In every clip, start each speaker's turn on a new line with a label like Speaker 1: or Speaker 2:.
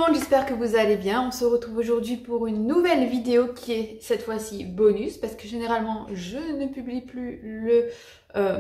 Speaker 1: monde, j'espère que vous allez bien. On se retrouve aujourd'hui pour une nouvelle vidéo qui est cette fois-ci bonus parce que généralement je ne publie plus le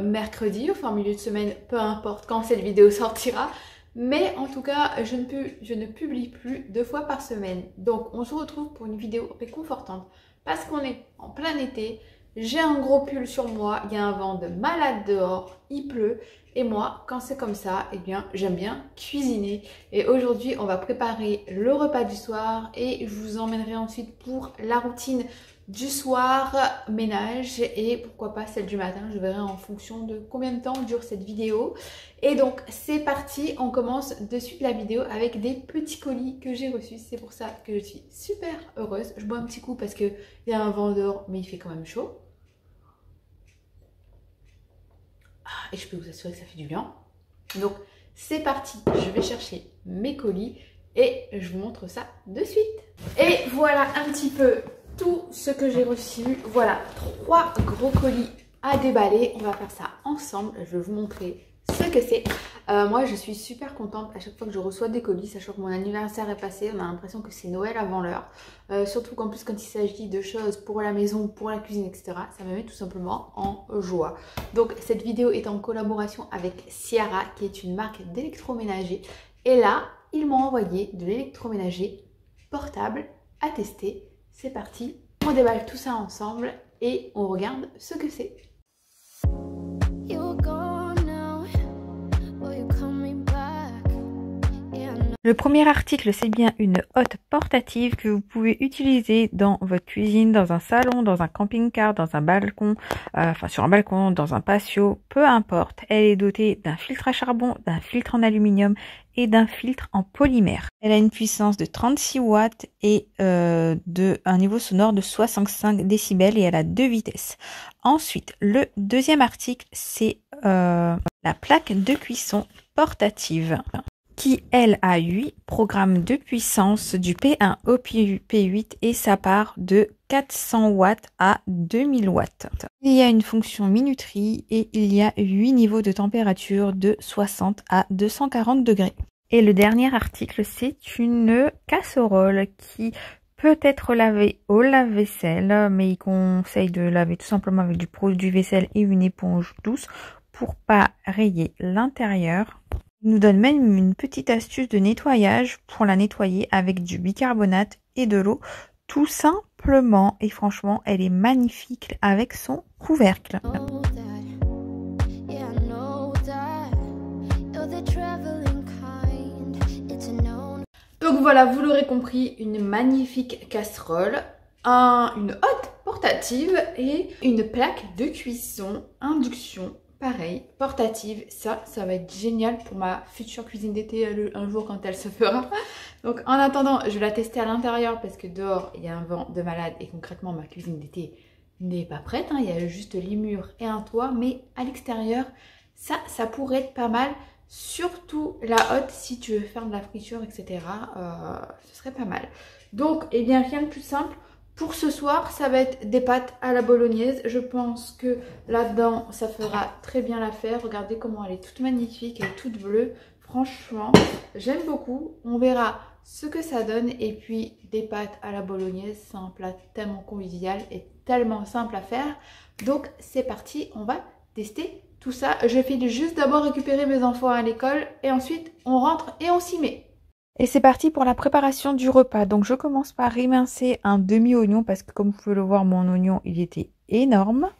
Speaker 1: mercredi, enfin milieu de semaine, peu importe quand cette vidéo sortira. Mais en tout cas, je ne publie plus 2 fois par semaine. Donc on se retrouve pour une vidéo réconfortante parce qu'on est en plein été. J'ai un gros pull sur moi, il y a un vent de malade dehors, il pleut. Et moi, quand c'est comme ça, eh bien, j'aime bien cuisiner. Et aujourd'hui, on va préparer le repas du soir et je vous emmènerai ensuite pour la routine du soir, ménage et pourquoi pas celle du matin. Je verrai en fonction de combien de temps dure cette vidéo. Et donc, c'est parti. On commence de suite la vidéo avec des petits colis que j'ai reçus. C'est pour ça que je suis super heureuse. Je bois un petit coup parce qu'il y a un vent dehors, mais il fait quand même chaud. Et je peux vous assurer que ça fait du bien. Donc c'est parti, je vais chercher mes colis et je vous montre ça de suite. Et voilà un petit peu tout ce que j'ai reçu. Voilà 3 gros colis à déballer. On va faire ça ensemble. Je vais vous montrer ce que c'est. Moi je suis super contente à chaque fois que je reçois des colis, sachant que mon anniversaire est passé, on a l'impression que c'est Noël avant l'heure. Surtout qu'en plus quand il s'agit de choses pour la maison, pour la cuisine, etc. ça me met tout simplement en joie. Donc cette vidéo est en collaboration avec Ciara qui est une marque d'électroménager. Et là, ils m'ont envoyé de l'électroménager portable à tester. C'est parti, on déballe tout ça ensemble et on regarde ce que c'est.
Speaker 2: Le premier article, c'est bien une hotte portative que vous pouvez utiliser dans votre cuisine, dans un salon, dans un camping-car, dans un balcon, sur un balcon, dans un patio, peu importe. Elle est dotée d'un filtre à charbon, d'un filtre en aluminium et d'un filtre en polymère. Elle a une puissance de 36 watts et un niveau sonore de 65 décibels et elle a 2 vitesses. Ensuite, le deuxième article, c'est la plaque de cuisson portative, qui, elle, a 8 programmes de puissance du P1 au P8 et ça part de 400 watts à 2000 watts. Il y a une fonction minuterie et il y a 8 niveaux de température de 60 à 240 degrés. Et le dernier article, c'est une casserole qui peut être lavée au lave-vaisselle, mais il conseille de laver tout simplement avec du produit vaisselle et une éponge douce pour pas rayer l'intérieur. Il nous donne même une petite astuce de nettoyage pour la nettoyer avec du bicarbonate et de l'eau, tout simplement. Et franchement, elle est magnifique avec son couvercle.
Speaker 1: Donc voilà, vous l'aurez compris, une magnifique casserole, une hotte portative et une plaque de cuisson induction. Pareil, portative, ça va être génial pour ma future cuisine d'été un jour quand elle se fera. Donc en attendant, je vais la tester à l'intérieur parce que dehors, il y a un vent de malade et concrètement, ma cuisine d'été n'est pas prête. Il y a juste les murs et un toit, mais à l'extérieur, ça pourrait être pas mal. Surtout la hotte, si tu veux faire de la friture, etc. Ce serait pas mal. Donc, eh bien, rien de plus simple. Pour ce soir, ça va être des pâtes à la bolognaise. Je pense que là-dedans, ça fera très bien l'affaire. Regardez comment elle est toute magnifique, elle est toute bleue. Franchement, j'aime beaucoup. On verra ce que ça donne. Et puis, des pâtes à la bolognaise, c'est un plat tellement convivial et tellement simple à faire. Donc, c'est parti, on va tester tout ça. Je file juste d'abord récupérer mes enfants à l'école et ensuite, on rentre et on s'y met.
Speaker 2: Et c'est parti pour la préparation du repas. Donc je commence par émincer un demi-oignon parce que comme vous pouvez le voir, mon oignon il était énorme.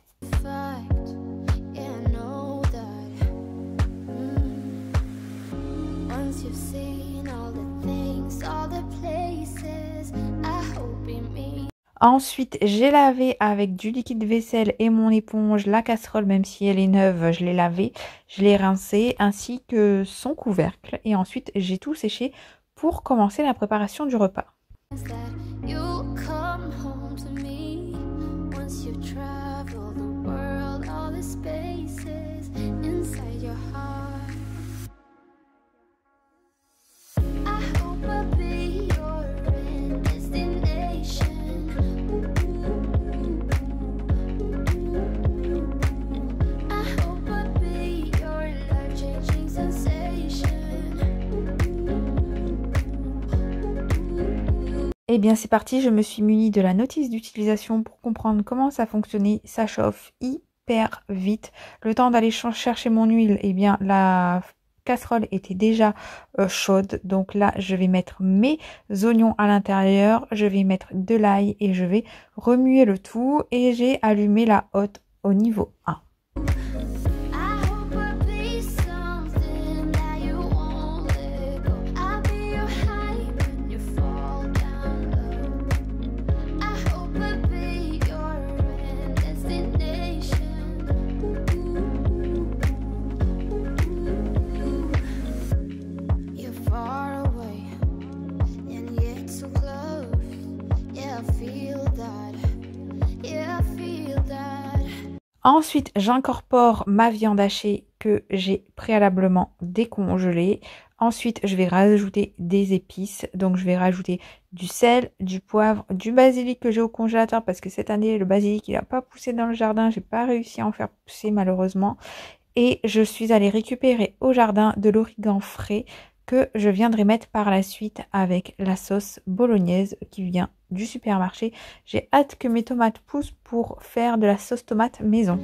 Speaker 2: Ensuite, j'ai lavé avec du liquide vaisselle et mon éponge la casserole, même si elle est neuve, je l'ai lavée, je l'ai rincée ainsi que son couvercle. Et ensuite, j'ai tout séché pour commencer la préparation du repas. Eh bien c'est parti, je me suis munie de la notice d'utilisation pour comprendre comment ça fonctionnait. Ça chauffe hyper vite. Le temps d'aller chercher mon huile, eh bien la casserole était déjà chaude. Donc là, je vais mettre mes oignons à l'intérieur, je vais mettre de l'ail et je vais remuer le tout. Et j'ai allumé la hotte au niveau 1. Ensuite, j'incorpore ma viande hachée que j'ai préalablement décongelée. Ensuite, je vais rajouter des épices. Donc, je vais rajouter du sel, du poivre, du basilic que j'ai au congélateur parce que cette année, le basilic, il n'a pas poussé dans le jardin. J'ai pas réussi à en faire pousser malheureusement. Et je suis allée récupérer au jardin de l'origan frais que je viendrai mettre par la suite avec la sauce bolognaise qui vient du supermarché. J'ai hâte que mes tomates poussent pour faire de la sauce tomate maison.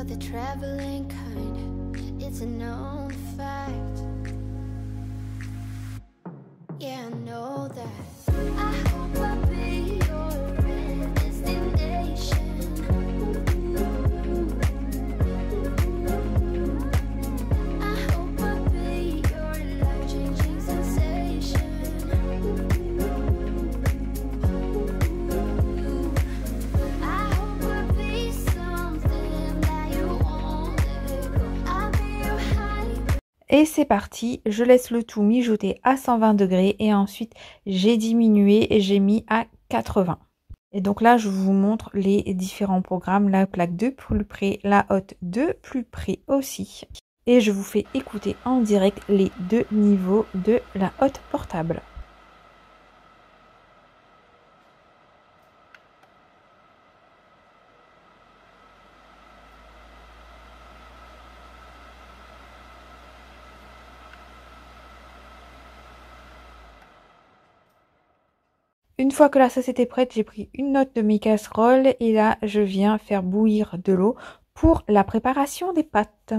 Speaker 2: The traveling kind, it's a known fact. Yeah, I know that. I hope I'll be your destination. I hope I'll be your life-changing sensation. I hope I'll be something that you won't let go. I'll be your high. Et c'est parti, je laisse le tout mijoter à 120 degrés et ensuite j'ai diminué et j'ai mis à 80. Et donc là, je vous montre les différents programmes, la plaque de plus près, la hotte de plus près aussi. Et je vous fais écouter en direct les deux niveaux de la hotte portable. Une fois que la sauce était prête, j'ai pris une note de mes casseroles et là, je viens faire bouillir de l'eau pour la préparation des pâtes.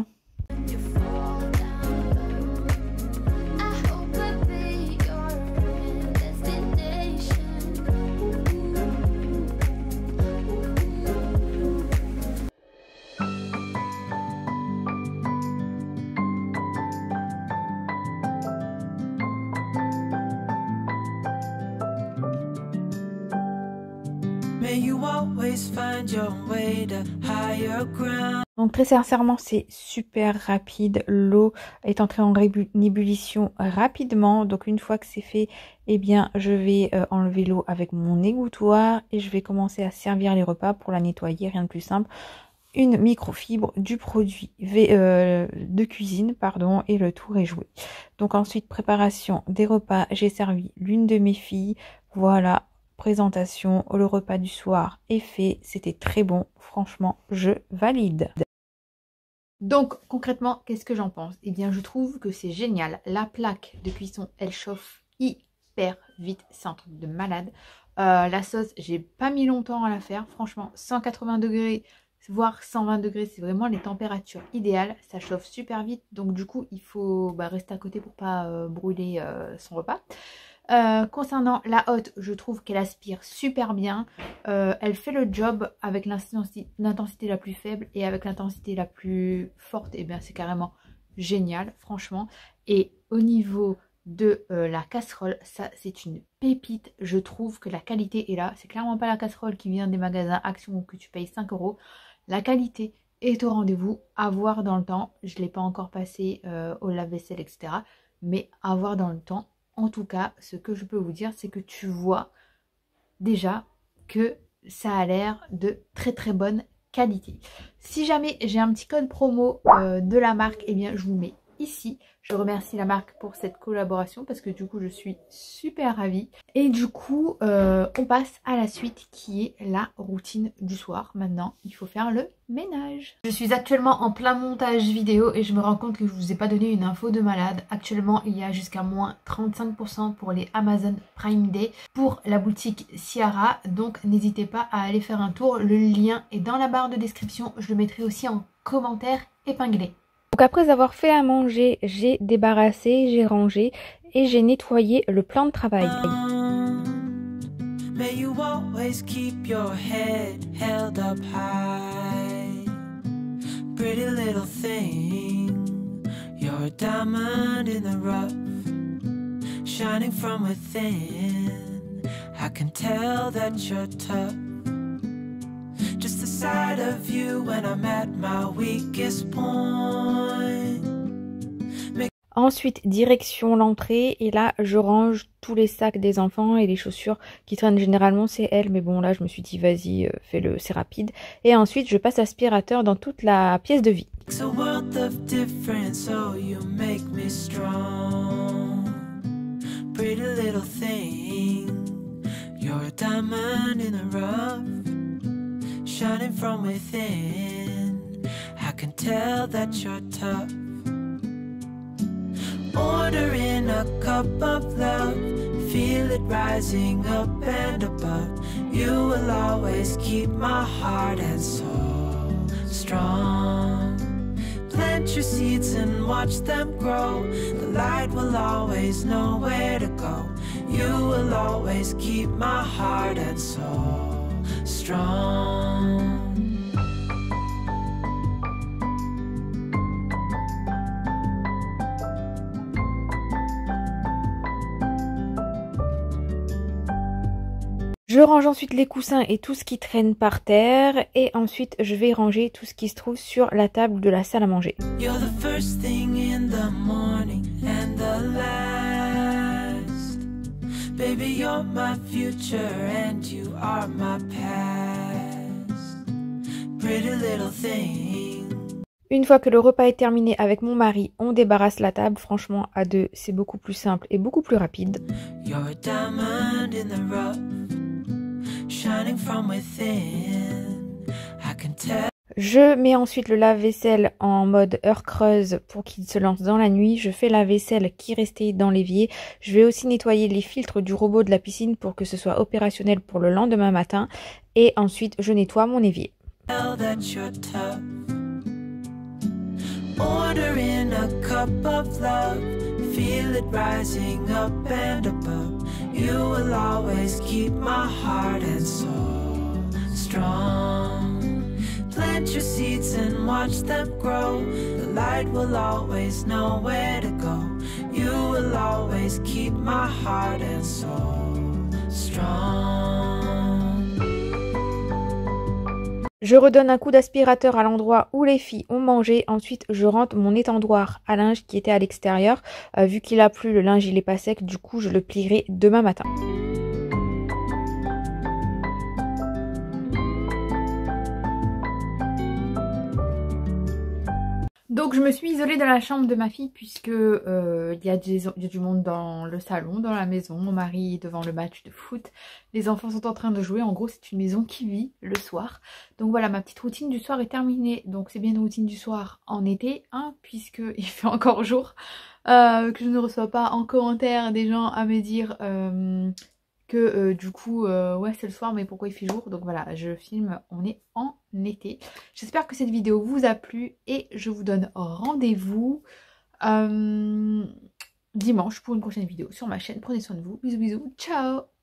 Speaker 2: Donc très sincèrement, c'est super rapide. L'eau est entrée en ébullition rapidement. Donc une fois que c'est fait, eh bien je vais enlever l'eau avec mon égouttoir et je vais commencer à servir les repas pour la nettoyer. Rien de plus simple. Une microfibre, du produit de cuisine, pardon, et le tour est joué. Donc ensuite, préparation des repas. J'ai servi l'une de mes filles. Voilà. Présentation, le repas du soir est fait, c'était très bon, franchement, je valide. Donc concrètement, qu'est-ce que j'en pense? Eh bien, je trouve que c'est génial. La plaque de cuisson, elle chauffe hyper vite, c'est un truc de malade.
Speaker 1: La sauce, j'ai pas mis longtemps à la faire. Franchement, 180 degrés, voire 120 degrés, c'est vraiment les températures idéales. Ça chauffe super vite. Donc du coup, il faut rester à côté pour pas brûler son repas. Concernant la hotte, je trouve qu'elle aspire super bien. Elle fait le job avec l'intensité la plus faible et avec l'intensité la plus forte. Et bien c'est carrément génial, franchement. Et au niveau de la casserole, ça c'est une pépite. Je trouve que la qualité est là. C'est clairement pas la casserole qui vient des magasins Action ou que tu payes 5 €. La qualité est au rendez-vous. À voir dans le temps. Je ne l'ai pas encore passé au lave-vaisselle, etc. Mais à voir dans le temps. En tout cas, ce que je peux vous dire, c'est que tu vois déjà que ça a l'air de très très bonne qualité. Si jamais j'ai un petit code promo de la marque, eh bien je vous mets ici. Je remercie la marque pour cette collaboration parce que du coup je suis super ravie. Et du coup on passe à la suite qui est la routine du soir. Maintenant il faut faire le ménage. Je suis actuellement en plein montage vidéo et je me rends compte que je vous ai pas donné une info de malade. Actuellement il y a jusqu'à moins 35% pour les Amazon Prime Day pour la boutique Ciara. Donc n'hésitez pas à aller faire un tour. Le lien est dans la barre de description. Je le mettrai aussi en commentaire épinglé.
Speaker 2: Donc après avoir fait à manger, j'ai débarrassé, j'ai rangé et j'ai nettoyé le plan de travail.
Speaker 3: May you always keep your head held up high. Pretty little thing, you're a diamond in the rough, shining from within. I can tell that you're tough. Just the sight of you when I'm at my weakest point.
Speaker 2: Ensuite, direction l'entrée et là, je range tous les sacs des enfants et les chaussures qui traînent généralement, c'est elle. Mais bon, là, je me suis dit, vas-y, fais-le, c'est rapide. Et ensuite, je passe aspirateur dans toute la pièce de vie.
Speaker 3: It's a world of difference, oh you make me strong. Pretty little thing, you're a diamond in the rough, shining from within. I can tell that you're tough. Ordering a cup of love, feel it rising up and above. You will always keep my heart and soul strong. Plant your seeds and watch them grow. The light will always know where to go. You will always keep my heart and soul strong.
Speaker 2: Je range ensuite les coussins et tout ce qui traîne par terre et ensuite je vais ranger tout ce qui se trouve sur la table de la salle à manger.
Speaker 3: You're the first thing in the morning and the last. Baby, you're my future and you are my past. Pretty little thing.
Speaker 2: Une fois que le repas est terminé avec mon mari, on débarrasse la table. Franchement, à deux, c'est beaucoup plus simple et beaucoup plus rapide.
Speaker 3: You're a diamond in the rough, shining from within. I can tell.
Speaker 2: Je mets ensuite le lave-vaisselle en mode heure creuse pour qu'il se lance dans la nuit. Je fais la vaisselle qui restait dans l'évier. Je vais aussi nettoyer les filtres du robot de la piscine pour que ce soit opérationnel pour le lendemain matin. Et ensuite, je nettoie mon évier.
Speaker 3: Ordering a cup of love, feel it rising up and above. You will always keep my heart and soul strong. Plant your seeds and watch them grow. The light will always know where to go. You will always keep my heart and soul strong.
Speaker 2: Je redonne un coup d'aspirateur à l'endroit où les filles ont mangé. Ensuite, je rentre mon étendoir à linge qui était à l'extérieur. Vu qu'il a plu, le linge il est pas sec. Du coup, je le plierai demain matin.
Speaker 1: Donc je me suis isolée dans la chambre de ma fille puisque il y a du monde dans le salon, dans la maison. Mon mari est devant le match de foot. Les enfants sont en train de jouer. En gros, c'est une maison qui vit le soir. Donc voilà, ma petite routine du soir est terminée. Donc c'est bien une routine du soir en été, hein, puisqu'il fait encore jour. Que je ne reçois pas en commentaire des gens à me dire que du coup, ouais, c'est le soir, mais pourquoi il fait jour? Donc voilà, je filme, on est en été. J'espère que cette vidéo vous a plu et je vous donne rendez-vous dimanche pour une prochaine vidéo sur ma chaîne. Prenez soin de vous. Bisous, bisous. Ciao!